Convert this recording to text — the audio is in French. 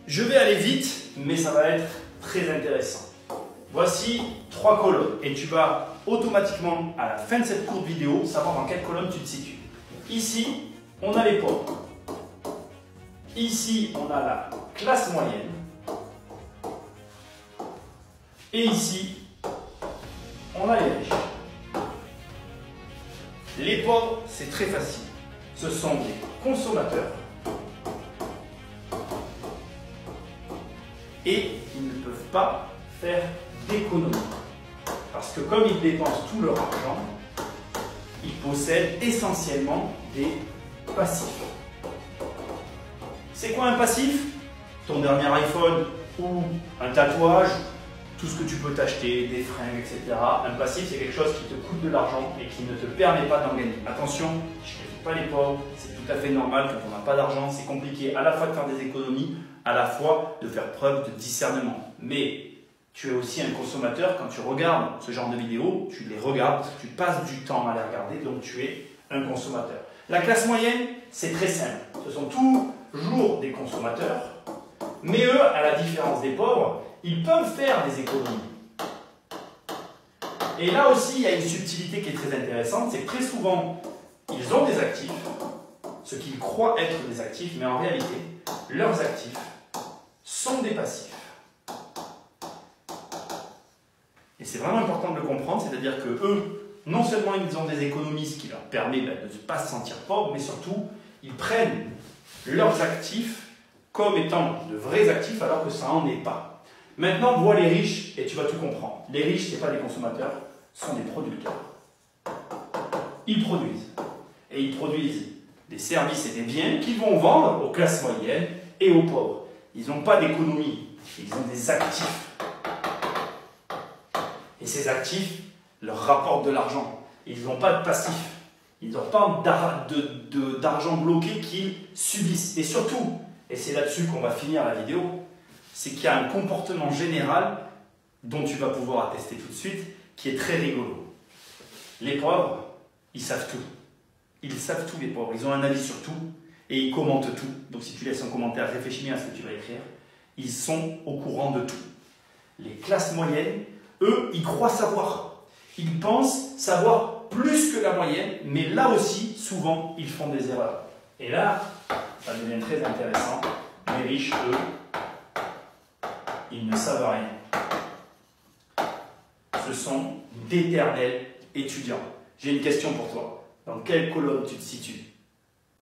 Je vais aller vite, mais ça va être très intéressant. Voici 3 colonnes et tu vas automatiquement, à la fin de cette courte vidéo, savoir dans quelle colonne tu te situes. Ici, on a les pauvres. Ici, on a la classe moyenne. Et ici, on a les riches. Les pauvres, c'est très facile. Ce sont des consommateurs. Et ils ne peuvent pas faire d'économie. Parce que comme ils dépensent tout leur argent, ils possèdent essentiellement des passifs. C'est quoi un passif? Ton dernier iPhone ou un tatouage, tout ce que tu peux t'acheter, des fringues, etc. Un passif, c'est quelque chose qui te coûte de l'argent et qui ne te permet pas d'en gagner. Attention, je ne critique pas les pauvres, c'est tout à fait normal quand on n'a pas d'argent, c'est compliqué à la fois de faire des économies, à la fois de faire preuve de discernement. Mais tu es aussi un consommateur, quand tu regardes ce genre de vidéos, tu les regardes parce que tu passes du temps à les regarder, donc tu es un consommateur. La classe moyenne, c'est très simple. Ce sont toujours des consommateurs, mais eux, à la différence des pauvres, ils peuvent faire des économies. Et là aussi, il y a une subtilité qui est très intéressante, c'est que très souvent, ils ont des actifs, ce qu'ils croient être des actifs, mais en réalité, leurs actifs sont des passifs. Et c'est vraiment important de le comprendre, c'est-à-dire que eux, non seulement ils ont des économies, ce qui leur permet de ne pas se sentir pauvres, mais surtout, ils prennent leurs actifs comme étant de vrais actifs alors que ça n'en est pas. Maintenant, vois les riches et tu vas tout comprendre. Les riches, ce n'est pas des consommateurs, ce sont des producteurs. Ils produisent. Et ils produisent des services et des biens qu'ils vont vendre aux classes moyennes et aux pauvres. Ils n'ont pas d'économie, ils ont des actifs. Et ces actifs leur rapportent de l'argent. Ils n'ont pas de passif. Ils n'ont pas d'argent bloqué qu'ils subissent. Et surtout, et c'est là-dessus qu'on va finir la vidéo, c'est qu'il y a un comportement général dont tu vas pouvoir attester tout de suite, qui est très rigolo. Les pauvres, ils savent tout. Ils savent tout, les pauvres. Ils ont un avis sur tout et ils commentent tout. Donc si tu laisses un commentaire, réfléchis bien à ce que tu vas écrire. Ils sont au courant de tout. Les classes moyennes, eux, ils croient savoir. Ils pensent savoir plus que la moyenne, mais là aussi, souvent, ils font des erreurs. Et là, ça devient très intéressant. Les riches, eux, ils ne savent rien. Ce sont d'éternels étudiants. J'ai une question pour toi. Dans quelle colonne tu te situes?